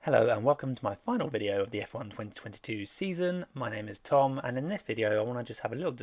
Hello and welcome to my final video of the F1 2022 season. My name is Tom, and in this video I want to just have a little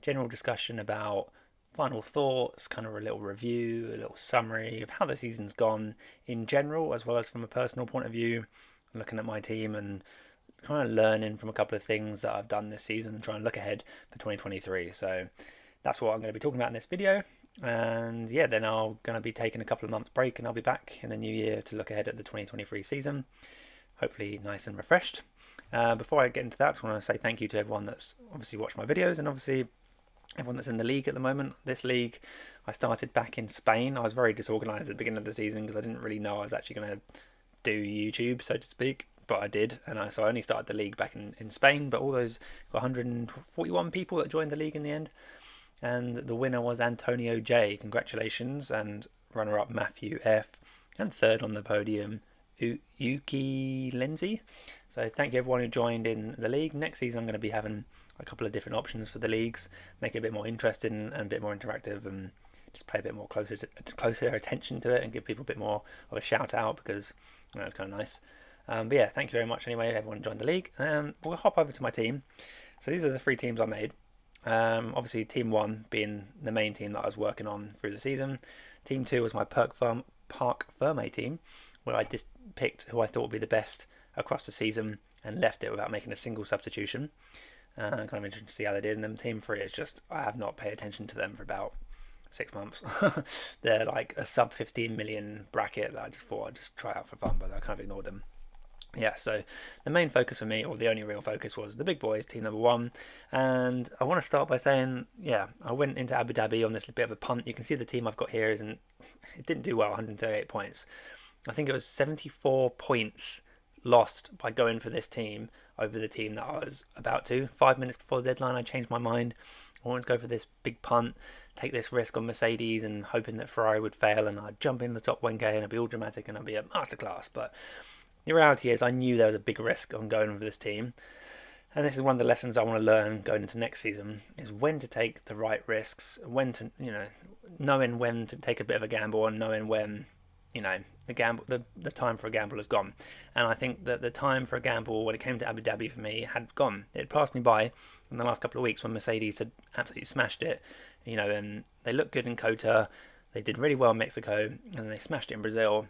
general discussion about final thoughts, kind of a little review, a little summary of how the season's gone in general, as well as from a personal point of view, looking at my team and kind of learning from a couple of things that I've done this season and trying to look ahead for 2023. So that's what I'm going to be talking about in this video. And yeah, then I'm going to be taking a couple of months break and I'll be back in the new year to look ahead at the 2023 season, hopefully nice and refreshed. Before I get into that, I just want to say thank you to everyone that's obviously watched my videos and obviously everyone that's in the league at the moment. This league, I started back in Spain. I was very disorganized at the beginning of the season because I didn't really know I was actually going to do YouTube, so to speak. But I did, and so I only started the league back in Spain. But all those 141 people that joined the league in the end, and the winner was Antonio J. Congratulations, and runner-up Matthew F. And third on the podium, Yuki Lindsay. So thank you everyone who joined in the league. Next season I'm going to be having a couple of different options for the leagues, make it a bit more interesting and a bit more interactive, and just pay a bit more closer attention to it and give people a bit more of a shout out because it's kind of nice. But yeah, thank you very much anyway, everyone joined the league. We'll hop over to my team. So these are the three teams I made. Obviously team 1 being the main team that I was working on through the season. Team 2 was my Parc Ferme team, where I just picked who I thought would be the best across the season and left it without making a single substitution. Kind of interesting to see how they did. And then team 3 is just, I have not paid attention to them for about 6 months. They're like a sub 15 million bracket that I just thought I'd just try out for fun, but I kind of ignored them. Yeah, so the main focus for me, or the only real focus, was the big boys, team number 1. And I want to start by saying, yeah, I went into Abu Dhabi on this bit of a punt. You can see the team I've got here it didn't do well, 138 points. I think it was 74 points lost by going for this team over the team that I was about to. 5 minutes before the deadline, I changed my mind. I wanted to go for this big punt, take this risk on Mercedes and hoping that Ferrari would fail and I'd jump in the top 1K and it'd be all dramatic and I'd be a masterclass. But the reality is I knew there was a big risk on going with this team. And this is one of the lessons I want to learn going into next season, is when to take the right risks, when to, knowing when to take a bit of a gamble and knowing when, the time for a gamble has gone. And I think that the time for a gamble when it came to Abu Dhabi for me had gone. It had passed me by in the last couple of weeks when Mercedes had absolutely smashed it, and they looked good in COTA, they did really well in Mexico, and they smashed it in Brazil.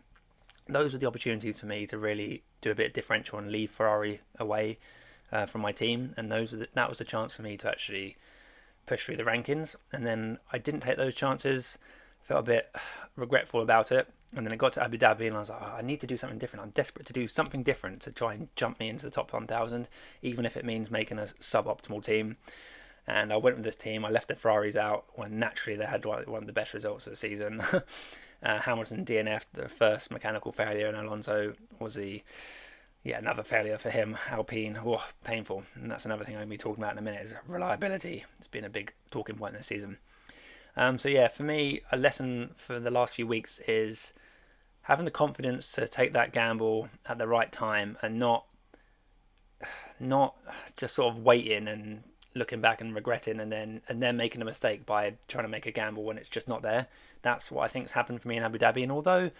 Those were the opportunities for me to really do a bit of differential and leave Ferrari away from my team, and that was the chance for me to actually push through the rankings. And then I didn't take those chances, felt a bit regretful about it, and then I got to Abu Dhabi and I was like, I need to do something different. I'm desperate to do something different to try and jump me into the top 1,000, even if it means making a suboptimal team. And I went with this team. I left the Ferraris out when naturally they had one of the best results of the season. Hamilton DNF'd the first mechanical failure, and Alonso was another failure for him. Alpine, painful. And that's another thing I'm going to be talking about in a minute, is reliability. It's been a big talking point this season. For me, a lesson for the last few weeks is having the confidence to take that gamble at the right time and not just sort of waiting and looking back and regretting and then making a mistake by trying to make a gamble when it's just not there. That's what I think's happened for me in Abu Dhabi. And although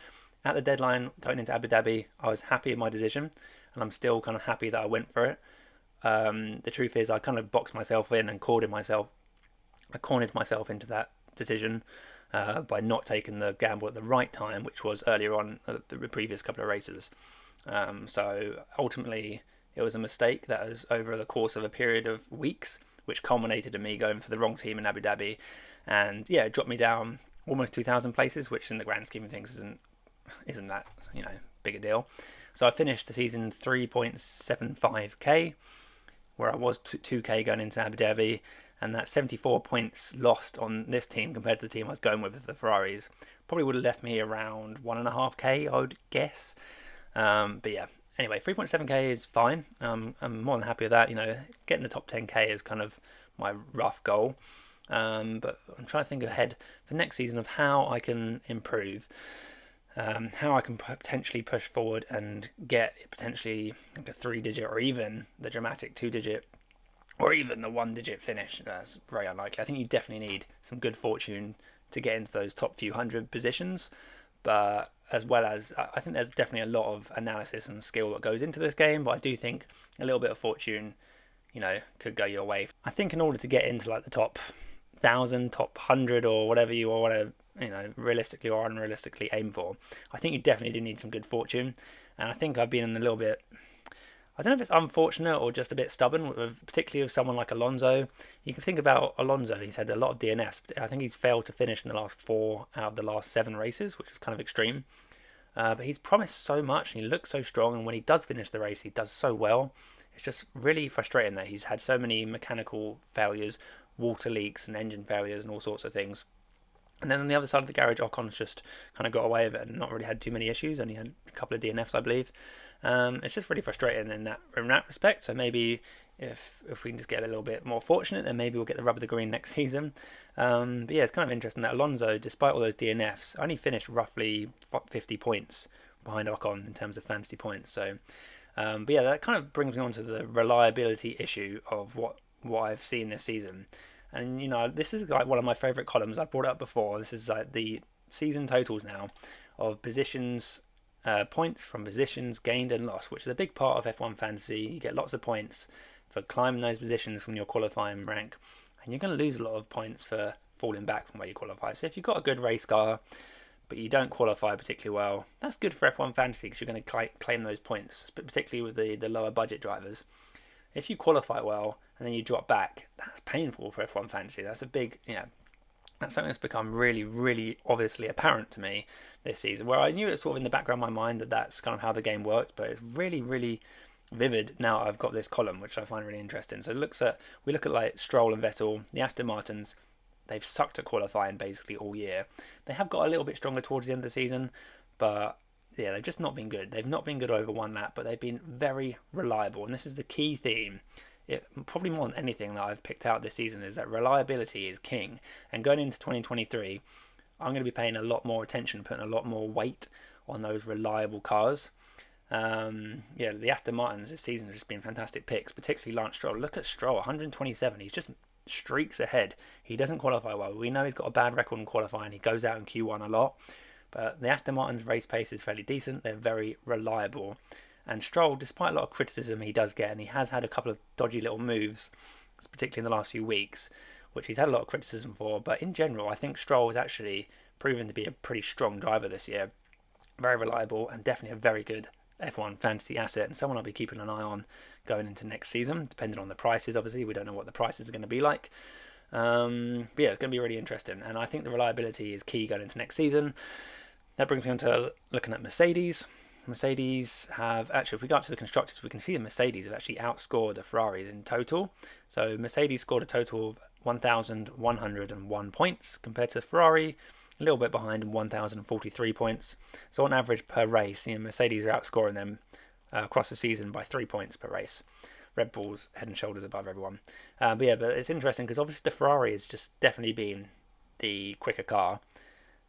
at the deadline going into Abu Dhabi, I was happy with my decision, and I'm still kind of happy that I went for it. The truth is, I kind of boxed myself in and cornered myself into that decision by not taking the gamble at the right time, which was earlier on the previous couple of races. So ultimately, it was a mistake that was over the course of a period of weeks, which culminated in me going for the wrong team in Abu Dhabi. And yeah, it dropped me down almost 2,000 places, which in the grand scheme of things isn't that, big a deal. So I finished the season 3.75k, where I was 2k going into Abu Dhabi. And that 74 points lost on this team compared to the team I was going with the Ferraris probably would have left me around 1.5k, I would guess. But yeah, anyway, 3.7k is fine. I'm more than happy with that. Getting the top 10k is kind of my rough goal. But I'm trying to think ahead for next season of how I can improve, how I can potentially push forward and get potentially like a 3-digit or even the dramatic 2-digit or even the 1-digit finish. That's very unlikely. I think you definitely need some good fortune to get into those top few hundred positions. But as well as I think there's definitely a lot of analysis and skill that goes into this game, but I do think a little bit of fortune, could go your way. I think in order to get into like the top 1,000, top 100, or whatever you want to, realistically or unrealistically aim for, I think you definitely do need some good fortune. And I think I've been a little bit, I don't know if it's unfortunate or just a bit stubborn, particularly with someone like Alonso. You can think about Alonso, he's had a lot of DNFs. I think he's failed to finish in the last 4 out of the last 7 races, which is kind of extreme. But he's promised so much and he looks so strong, and when he does finish the race, he does so well. It's just really frustrating that he's had so many mechanical failures, water leaks and engine failures and all sorts of things. And then on the other side of the garage, Ocon's just kind of got away with it and not really had too many issues. Only had a couple of DNFs, I believe. It's just really frustrating in that respect. So maybe if we can just get a little bit more fortunate, then maybe we'll get the rub of the green next season. But yeah, it's kind of interesting that Alonso, despite all those DNFs, only finished roughly 50 points behind Ocon in terms of fantasy points. So, but yeah, that kind of brings me on to the reliability issue of what I've seen this season. And this is like one of my favourite columns. I've brought it up before. This is like the season totals now of positions, points from positions gained and lost, which is a big part of F1 fantasy. You get lots of points for climbing those positions from your qualifying rank, and you're going to lose a lot of points for falling back from where you qualify. So if you've got a good race car, but you don't qualify particularly well, that's good for F1 fantasy because you're going to claim those points, particularly with the lower budget drivers. If you qualify well and then you drop back, that's painful for F1 fantasy. That's a big, that's something that's become really, really obviously apparent to me this season, where I knew it sort of in the background of my mind that that's kind of how the game worked, but it's really, really vivid now I've got this column, which I find really interesting. So we look at like Stroll and Vettel, the Aston Martins. They've sucked at qualifying basically all year. They have got a little bit stronger towards the end of the season, but yeah, they've just not been good. They've not been good over one lap, but they've been very reliable. And this is the key theme, probably more than anything that I've picked out this season, is that reliability is king. And going into 2023, I'm going to be paying a lot more attention, putting a lot more weight on those reliable cars. The Aston Martins this season have just been fantastic picks, particularly Lance Stroll. Look at Stroll, 127. He's just streaks ahead. He doesn't qualify well. We know he's got a bad record in qualifying. He goes out in Q1 a lot. But the Aston Martin's race pace is fairly decent. They're very reliable. And Stroll, despite a lot of criticism he does get, and he has had a couple of dodgy little moves, particularly in the last few weeks, which he's had a lot of criticism for. But in general, I think Stroll has actually proven to be a pretty strong driver this year. Very reliable and definitely a very good F1 fantasy asset, and someone I'll be keeping an eye on going into next season, depending on the prices. Obviously, we don't know what the prices are going to be like. But yeah, it's going to be really interesting. And I think the reliability is key going into next season. That brings me on to looking at Mercedes. Mercedes have actually, if we go up to the constructors, we can see the Mercedes have actually outscored the Ferraris in total. So Mercedes scored a total of 1,101 points compared to the Ferrari, a little bit behind, 1,043 points. So on average per race, Mercedes are outscoring them across the season by 3 points per race. Red Bull's head and shoulders above everyone. But it's interesting because obviously the Ferrari has just definitely been the quicker car,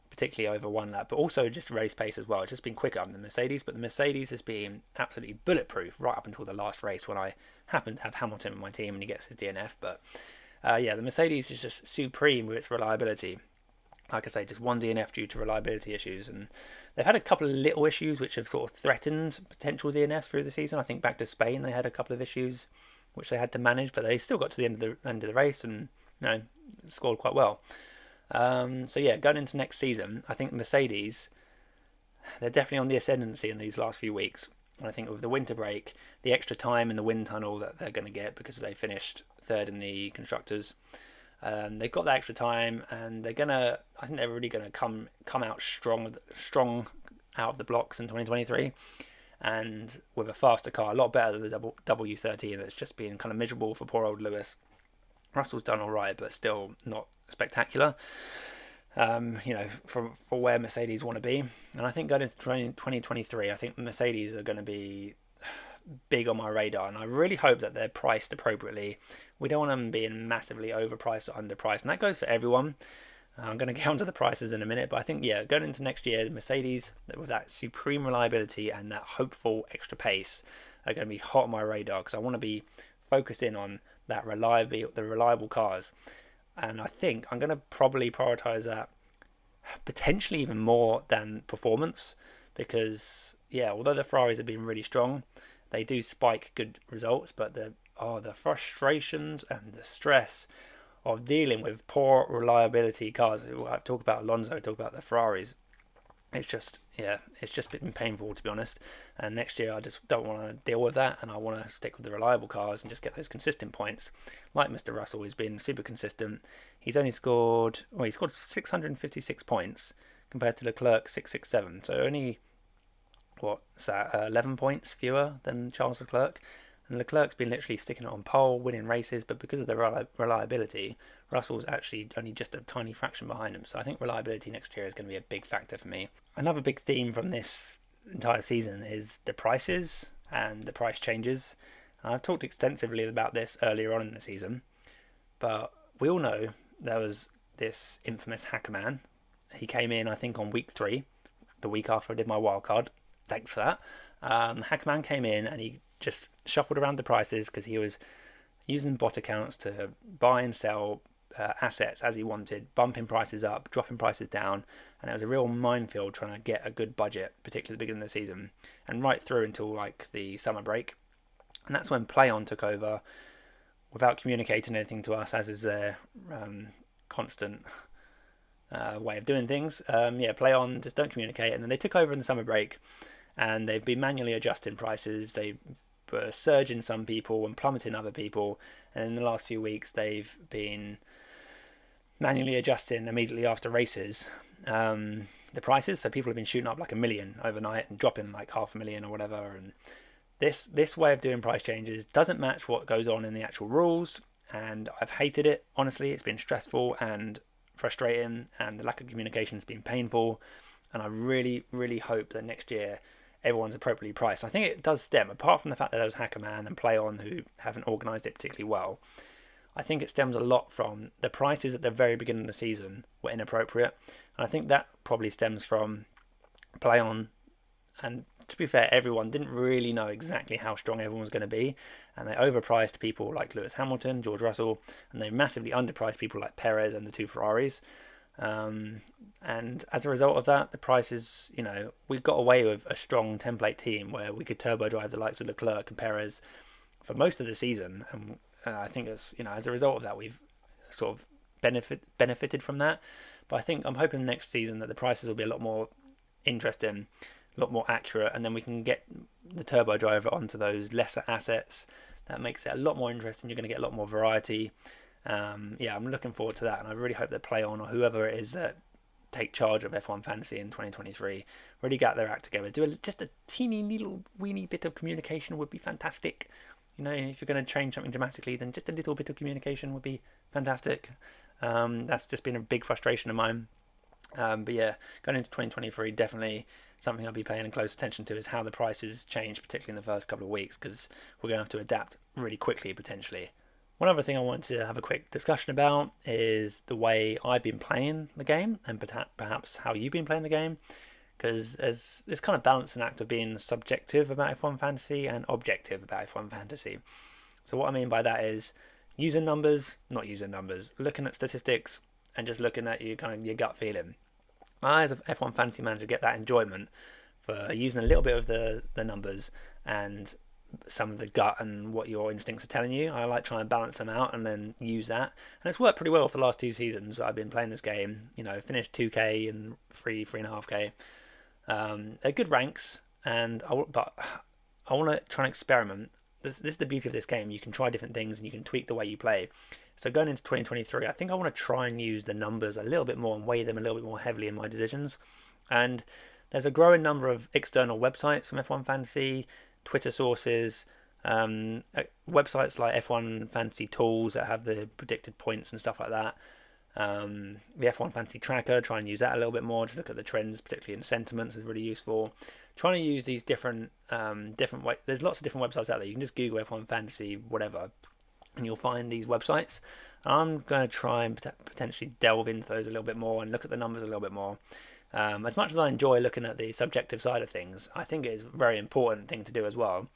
particularly over one lap, but also just race pace as well. It's just been quicker than the Mercedes, but the Mercedes has been absolutely bulletproof right up until the last race when I happened to have Hamilton in my team and he gets his DNF. But the Mercedes is just supreme with its reliability. Like I say, just one DNF due to reliability issues, and they've had a couple of little issues which have sort of threatened potential DNFs through the season. I think back to Spain they had a couple of issues which they had to manage, but they still got to the end of the race and scored quite well. So yeah, going into next season, I think Mercedes, they're definitely on the ascendancy in these last few weeks. And I think with the winter break, the extra time in the wind tunnel that they're going to get because they finished third in the constructors, they've got that extra time, and they're gonna. I think they're really going to come out strong out of the blocks in 2023, and with a faster car, a lot better than the W13 that's just been kind of miserable for poor old Lewis. Russell's done all right, but still not spectacular. For where Mercedes want to be, and I think going into 2023, I think Mercedes are going to be big on my radar, and I really hope that they're priced appropriately. We don't want them being massively overpriced or underpriced, and that goes for everyone. I'm going to get onto the prices in a minute, but I think, going into next year, Mercedes, with that supreme reliability and that hopeful extra pace, are going to be hot on my radar because I want to be focused in on that reliable cars. And I think I'm going to probably prioritise that potentially even more than performance, because although the Ferraris have been really strong, they do spike good results, but the frustrations and the stress of dealing with poor reliability cars. I talk about Alonso, talk about the Ferraris. It's just been painful, to be honest. And next year I just don't want to deal with that, and I want to stick with the reliable cars and just get those consistent points. Like Mr. Russell, he's been super consistent. He scored 656 points compared to Leclerc 667. So only 11 points fewer than Charles Leclerc. And Leclerc's been literally sticking it on pole, winning races, but because of the reliability, Russell's actually only just a tiny fraction behind him. So I think reliability next year is going to be a big factor for me. Another big theme from this entire season is the prices and the price changes. And I've talked extensively about this earlier on in the season, but we all know there was this infamous Hackerman. He came in, I think, on week 3, the week after I did my wildcard. Thanks for that. Hackerman came in and he just shuffled around the prices because he was using bot accounts to buy and sell assets as he wanted, bumping prices up, dropping prices down, and it was a real minefield trying to get a good budget, particularly at the beginning of the season, and right through until like the summer break. And that's when PlayOn took over without communicating anything to us, as is their constant way of doing things. PlayOn just don't communicate, and then they took over in the summer break, and they've been manually adjusting prices. They were surging some people and plummeting other people, and in the last few weeks they've been manually adjusting immediately after races the prices. So people have been shooting up like 1 million overnight and dropping like 500,000 or whatever. And this way of doing price changes doesn't match what goes on in the actual rules, and I've hated it. Honestly, it's been stressful and frustrating, and the lack of communication has been painful. And I really, really hope that next year everyone's appropriately priced. I think it does stem, apart from the fact that there was Hackerman and PlayOn who haven't organised it particularly well, I think it stems a lot from the prices at the very beginning of the season were inappropriate. And I think that probably stems from PlayOn. And to be fair, everyone didn't really know exactly how strong everyone was going to be. And they overpriced people like Lewis Hamilton, George Russell, and they massively underpriced people like Perez and the 2 Ferraris. And as a result of that, the prices, we got away with a strong template team where we could turbo drive the likes of Leclerc and Perez for most of the season. And I think as a result of that, we've sort of benefited from that. But I'm hoping next season that the prices will be a lot more interesting, a lot more accurate, and then we can get the turbo driver onto those lesser assets. That makes it a lot more interesting. You're going to get a lot more variety. I'm looking forward to that, and I really hope that PlayOn or whoever it is that take charge of F1 Fantasy in 2023 really get their act together. Just a teeny little weeny bit of communication would be fantastic. If you're going to change something dramatically, then just a little bit of communication would be fantastic. That's just been a big frustration of mine. Going into 2023, definitely something I'll be paying close attention to is how the prices change, particularly in the first couple of weeks, because we're going to have to adapt really quickly, potentially. One other thing I wanted to have a quick discussion about is the way I've been playing the game, and perhaps how you've been playing the game, because there's this kind of balancing act of being subjective about F1 Fantasy and objective about F1 Fantasy. So what I mean by that is using numbers, not using numbers, looking at statistics and just looking at your gut feeling. I, as an F1 Fantasy manager, get that enjoyment for using a little bit of the numbers and some of the gut and what your instincts are telling you. I like trying to balance them out and then use that, and it's worked pretty well for the last 2 seasons I've been playing this game. Finished 2k and 3.5k. They're good ranks, but I want to try and experiment. This is the beauty of this game. You can try different things and you can tweak the way you play. So going into 2023, I think I want to try and use the numbers a little bit more and weigh them a little bit more heavily in my decisions. And there's a growing number of external websites from F1 Fantasy, Twitter sources, websites like F1 Fantasy Tools that have the predicted points and stuff like that. The F1 Fantasy Tracker, try and use that a little bit more to look at the trends, particularly in sentiments, is really useful. Trying to use these different ways. There's lots of different websites out there. You can just Google F1 Fantasy, whatever, and you'll find these websites. I'm going to try and potentially delve into those a little bit more and look at the numbers a little bit more. As much as I enjoy looking at the subjective side of things, I think it is a very important thing to do as well,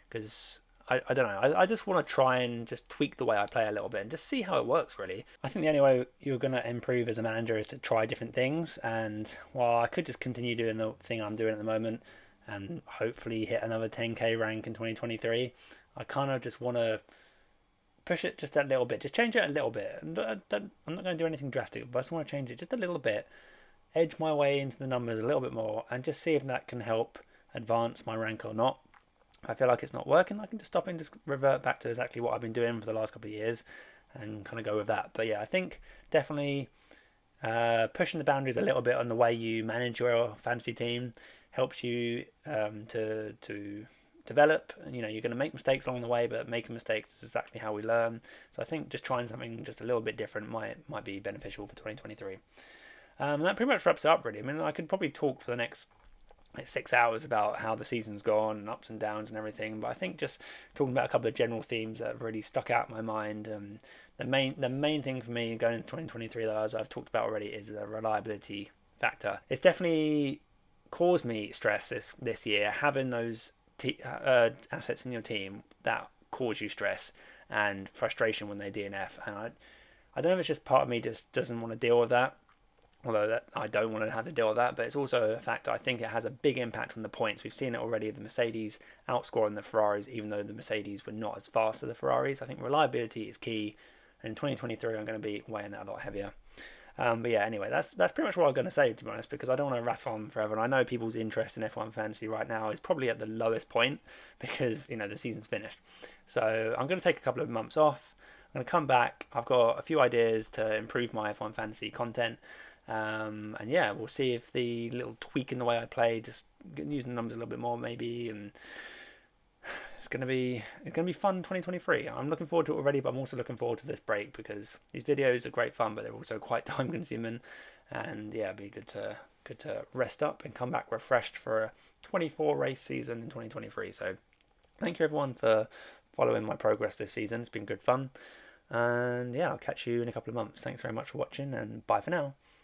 because I don't know. I just want to try and just tweak the way I play a little bit and just see how it works, really. I think the only way you're going to improve as a manager is to try different things. And while I could just continue doing the thing I'm doing at the moment and hopefully hit another 10k rank in 2023, I kind of just want to push it just a little bit, just change it a little bit. And I'm not going to do anything drastic, but I just want to change it just a little bit, edge my way into the numbers a little bit more, and just see if that can help advance my rank or not. If I feel like it's not working, I can just stop and just revert back to exactly what I've been doing for the last couple of years and kind of go with that. But yeah, I think definitely pushing the boundaries a little bit on the way you manage your fantasy team helps you to develop. You know, you're going to make mistakes along the way, but making mistakes is exactly how we learn. So I think just trying something just a little bit different might be beneficial for 2023. And that pretty much wraps it up, really. I mean, I could probably talk for the next 6 hours about how the season's gone and ups and downs and everything, but I think just talking about a couple of general themes that have really stuck out in my mind. The main thing for me going into 2023, though, as I've talked about already, is the reliability factor. It's definitely caused me stress this year, having those assets in your team that cause you stress and frustration when they DNF. And I don't know if it's just part of me just doesn't want to deal with that, although that I don't want to have to deal with that, but it's also a fact I think it has a big impact on the points. We've seen it already, the Mercedes outscoring the Ferraris, even though the Mercedes were not as fast as the Ferraris. I think reliability is key, and in 2023 I'm going to be weighing that a lot heavier. But yeah, anyway, that's pretty much what I'm going to say, to be honest, because I don't want to rattle on forever. And I know people's interest in F1 fantasy right now is probably at the lowest point because, you know, the season's finished. So I'm going to take a couple of months off. I'm going to come back. I've got a few ideas to improve my F1 fantasy content. And yeah, we'll see if the little tweak in the way I play, just using the numbers a little bit more maybe, and it's gonna be fun 2023. I'm looking forward to it already, but I'm also looking forward to this break because these videos are great fun, but they're also quite time consuming. And yeah, it'd be good to rest up and come back refreshed for a 24 race season in 2023. So thank you everyone for following my progress this season. It's been good fun. And yeah, I'll catch you in a couple of months. Thanks very much for watching, and bye for now.